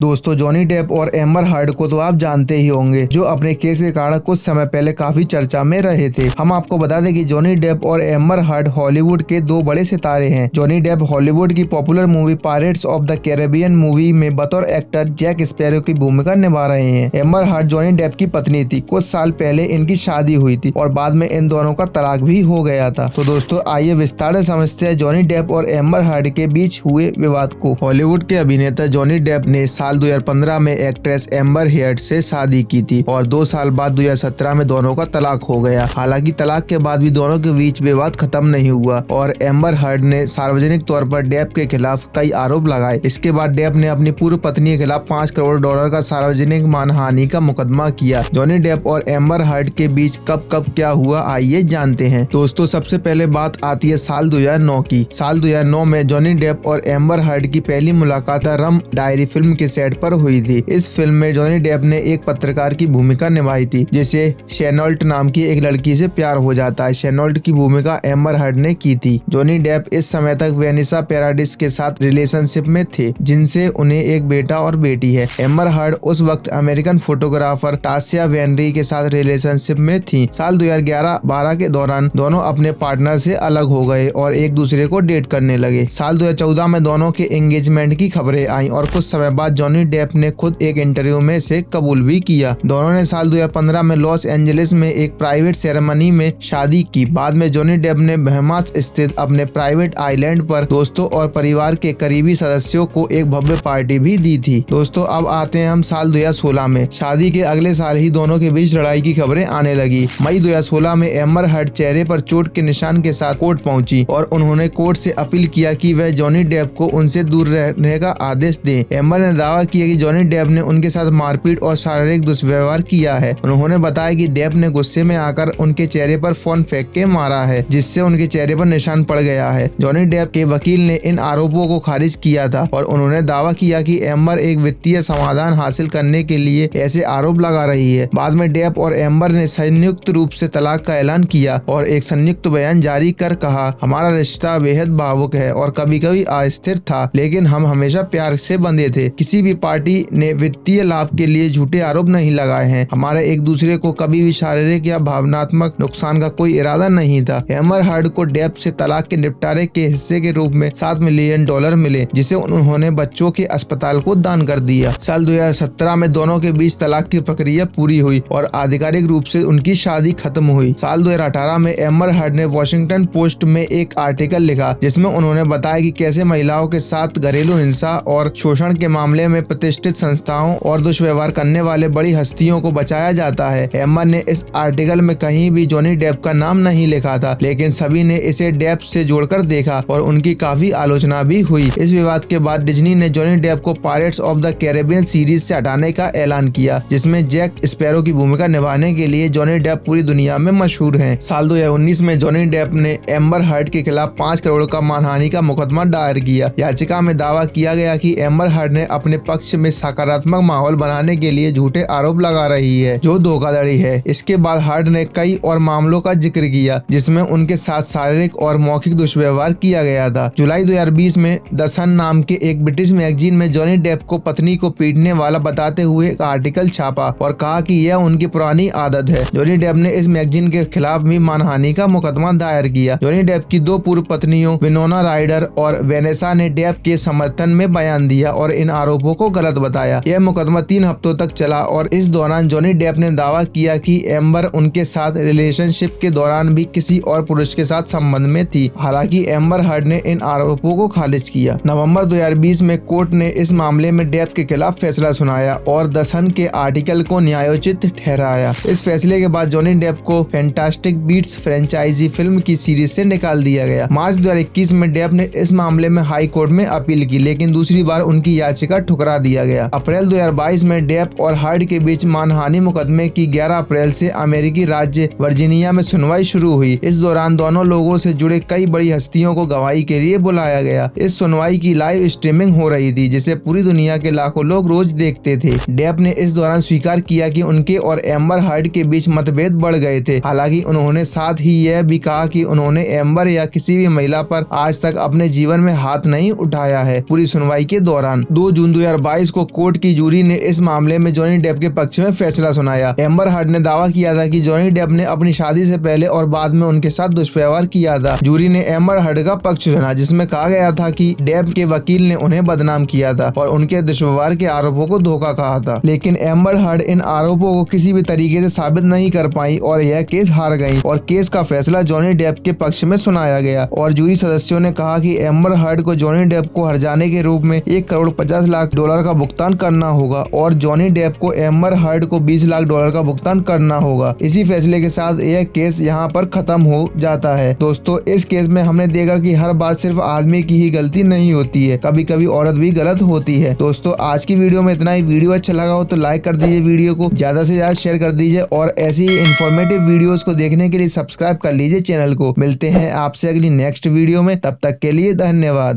दोस्तों, Johnny Depp और amber heard को तो आप जानते ही होंगे, जो अपने केस के कारण कुछ समय पहले काफी चर्चा में रहे थे। हम आपको बता दें कि जॉनी डेप और एम्बर हर्ड हॉलीवुड के दो बड़े सितारे हैं। जॉनी डेप हॉलीवुड की popular movie pirates of the Caribbean movie में बतौर एक्टर जैक स्पैरो की भूमिका निभा रहे हैं। एम्बर हर्ड जॉनी डेप की पत्नी थी। कुछ साल पहले इनकी शादी हुई थी और बाद में इन दोनों का तलाक भी हो गया था। तो दोस्तों, आइए विस्तार से समझते हैं जॉनी डेप और एम्बर हर्ड के बीच हुए विवाद को। हॉलीवुड के अभिनेता जॉनी डेप ने साल 2015 में एक्ट्रेस एम्बर हर्ड से शादी की थी और 2 साल बाद 2017 में दोनों का तलाक हो गया। हालांकि तलाक के बाद भी दोनों के बीच विवाद खत्म नहीं हुआ और एम्बर हर्ड ने सार्वजनिक तौर पर डेप के खिलाफ कई आरोप लगाए। इसके बाद डेप ने अपनी पूर्व पत्नी के खिलाफ $5 करोड़ का सार्वजनिक मानहानि का मुकदमा किया। जॉनी डेप और एम्बर हर्ड के बीच कब क्या हुआ, आइए जानते हैं। दोस्तों, सबसे पहले बात आती है साल 2009 की। साल 2009 में जॉनी डेप और एम्बर हर्ड की पहली मुलाकात रम डायरी फिल्म के सेट पर हुई थी। इस फिल्म में जॉनी डेप ने एक पत्रकार की भूमिका निभाई थी, जिसे शेनॉल्ट नाम की एक लड़की से प्यार हो जाता है। शेनॉल्ट की भूमिका एम्बर हर्ड ने की थी। जॉनी डेप इस समय तक वेनिसा पैराडिस के साथ रिलेशनशिप में थे, जिनसे उन्हें एक बेटा और बेटी है। एम्बर हर्ड उस वक्त अमेरिकन फोटोग्राफर टासिया वेनरी के साथ रिलेशनशिप में थी। साल 2011-12 के दौरान दोनों अपने पार्टनर से अलग हो गए और एक दूसरे को डेट करने लगे। साल 2014 में दोनों के एंगेजमेंट की खबरें आई और कुछ समय बाद जॉनी डेप ने खुद एक इंटरव्यू में इसे कबूल भी किया। दोनों ने साल 2015 में लॉस एंजलिस में एक प्राइवेट सेरेमनी में शादी की। बाद में जॉनी डेप ने बहमास स्थित अपने प्राइवेट आइलैंड पर दोस्तों और परिवार के करीबी सदस्यों को एक भव्य पार्टी भी दी थी। दोस्तों, अब आते हैं हम साल 2016 में। शादी के अगले साल ही दोनों के बीच लड़ाई की खबरें आने लगी। मई 2016 में एम्बर हर्ड चेहरे पर चोट के निशान के साथ कोर्ट पहुंची और उन्होंने कोर्ट से अपील किया कि वह जॉनी डेप को उनसे दूर रहने का आदेश दें। एम्बर ने दावा किया कि जॉनी डेप ने उनके साथ मारपीट और शारीरिक दुष्व्यवहार किया है। उन्होंने बताया कि डेप ने गुस्से में आकर उनके चेहरे पर फोन फेंक के मारा है, जिससे उनके चेहरे पर निशान पड़ गया है। जॉनी डेप के वकील ने इन आरोपों को खारिज किया था और उन्होंने दावा किया कि एम्बर एक वित्तीय समाधान हासिल करने के लिए ऐसे आरोप लगा रही है। बाद में डेप और एम्बर ने संयुक्त रूप से तलाक का ऐलान किया और एक संयुक्त बयान जारी कर कहा, हमारा रिश्ता बेहद भावुक है और कभी कभी अस्थिर था, लेकिन हम हमेशा प्यार से बंधे थे। किसी भी पार्टी ने वित्तीय लाभ के लिए झूठे आरोप नहीं लगाए हैं। हमारे एक दूसरे को कभी भी शारीरिक या भावनात्मक नुकसान का कोई इरादा नहीं था। एम्बर हर्ड को डेप से तलाक के निपटारे के हिस्से के रूप में $7 मिलियन मिले, जिसे उन्होंने बच्चों के अस्पताल को दान कर दिया। साल 2017 में दोनों के बीच तलाक की प्रक्रिया पूरी हुई और आधिकारिक रूप से उनकी शादी खत्म हुई। साल 2018 में एम्बर हर्ड ने वॉशिंगटन पोस्ट में एक आर्टिकल लिखा, जिसमें उन्होंने बताया कि कैसे महिलाओं के साथ घरेलू हिंसा और शोषण के मामले में प्रतिष्ठित संस्थाओं और दुष्व्यवहार करने वाले बड़ी हस्तियों को बचाया जाता है। एम्बर ने इस आर्टिकल में कहीं भी जॉनी डेप का नाम नहीं लिखा था, लेकिन सभी ने इसे डेप से जोड़कर देखा और उनकी काफी आलोचना भी हुई। इस विवाद के बाद डिज्नी ने जॉनी डेप को pirates of the Caribbean series से हटाने का ऐलान किया, जिसमें जैक स्पैरो की भूमिका निभाने के लिए जॉनी डेप पूरी दुनिया में मशहूर हैं। साल 2019 में जॉनी डेप ने एम्बर हर्ड के खिलाफ $5 करोड़ का मानहानि का मुकदमा दायर किया। याचिका में दावा किया गया कि एम्बर हर्ड ने अपने पक्ष में सकारात्मक माहौल बनाने के लिए झूठे आरोप लगा रही है, जो धोखाधड़ी है। इसके बाद हर्ड ने कई और मामलों का जिक्र किया, जिसमें उनके साथ शारीरिक और मौखिक दुष्व्यवहार किया गया था। जुलाई 2020 में द सन नाम के एक ब्रिटिश मैगजीन में जॉनी डेप को पत्नी को पीटने वाला बताते हुए एक आर्टिकल छापा और कहा कि यह उनकी पुरानी आदत है। जॉनी डेप ने इस मैगजीन के खिलाफ भी मानहानि का मुकदमा दायर किया। जॉनी डेप की 2 पूर्व पत्नियों विनोना राइडर और वेनेसा ने डेप के समर्थन में बयान दिया और इन आरोपों को गलत बताया। यह मुकदमा 3 हफ्तों तक चला और इस दौरान जॉनी डेप ने दावा किया कि एम्बर उनके साथ रिलेशनशिप के दौरान भी किसी और पुरुष के साथ संबंध में थी। हालांकि एम्बर हर्ड ने इन आरोपों को खारिज किया। नवंबर 2020 में कोर्ट ने इस मामले में डेप के खिलाफ फैसला सुनाया और द सन के आर्टिकल को न्यायोचित ठहराया। इस फैसले के बाद जॉनी डेप को फैंटास्टिक बीट्स फ्रेंचाइजी फिल्म की सीरीज से निकाल दिया गया। मार्च 2021 में डेप ने इस मामले में हाई कोर्ट में अपील की, लेकिन दूसरी बार उनकी याचिका ठुकरा दिया गया। अप्रैल 2022 में डेप और हर्ड के बीच मानहानि मुकदमे की 11 अप्रैल से अमेरिकी राज्य वर्जीनिया में सुनवाई शुरू हुई। इस दौरान दोनों लोगों से जुड़े कई बड़ी हस्तियों को गवाही के लिए बुलाया गया। इस सुनवाई की लाइव स्ट्रीमिंग हो रही थी, जिसे पूरी दुनिया के लाखों लोग रोज देखते थे। डेप ने इस दौरान स्वीकार किया कि उनके और एम्बर हर्ड के बीच मतभेद बढ़ गए थे। हालांकि उन्होंने साथ ही यह भी कहा कि उन्होंने एम्बर या किसी भी महिला पर आज तक अपने जीवन में हाथ नहीं उठाया है। पूरी सुनवाई के दौरान 2 जून 2022 को कोर्ट की जूरी ने इस मामले में जॉनी डेप के पक्ष में फैसला सुनाया। एम्बर हर्ड ने दावा किया था कि जॉनी डेप ने अपनी शादी से पहले और बाद में उनके साथ दुष्व्यवहार किया था। जूरी ने एम्बर हर्ड का पक्ष सुना, जिसमें कहा गया था कि डेप के वकील ने उन्हें बदनाम किया था और उनके दुष्व्यवहार के आरोपों को धोखा कहा था। लेकिन एम्बर हर्ड इन आरोपों को किसी भी तरीके से साबित नहीं कर पाई और यह केस हार गई और केस का फैसला जॉनी डेप के पक्ष में सुनाया गया। और जूरी सदस्यों ने कहा कि एम्बर हर्ड को जॉनी डेप को हर्जाने के रूप में $1,50,00,000 का भुगतान करना होगा और जॉनी डेप को एम्बर हर्ड को $20,00,000 का भुगतान करना होगा। इसी फैसले के साथ यह केस यहाँ पर खत्म हो जाता है। दोस्तों, इस केस में हमने देखा कि हर बार सिर्फ आदमी की ही गलती नहीं होती है, कभी कभी औरत भी गलत होती है। दोस्तों, आज की वीडियो में इतना ही। वीडियो अच्छा लगा हो तो लाइक कर दीजिए, वीडियो को ज्यादा से ज्यादा शेयर कर दीजिए और ऐसी ही इंफॉर्मेटिव वीडियोस को देखने के लिए सब्सक्राइब कर लीजिए चैनल को। मिलते हैं आपसे अगली नेक्स्ट वीडियो में, तब तक के लिए धन्यवाद।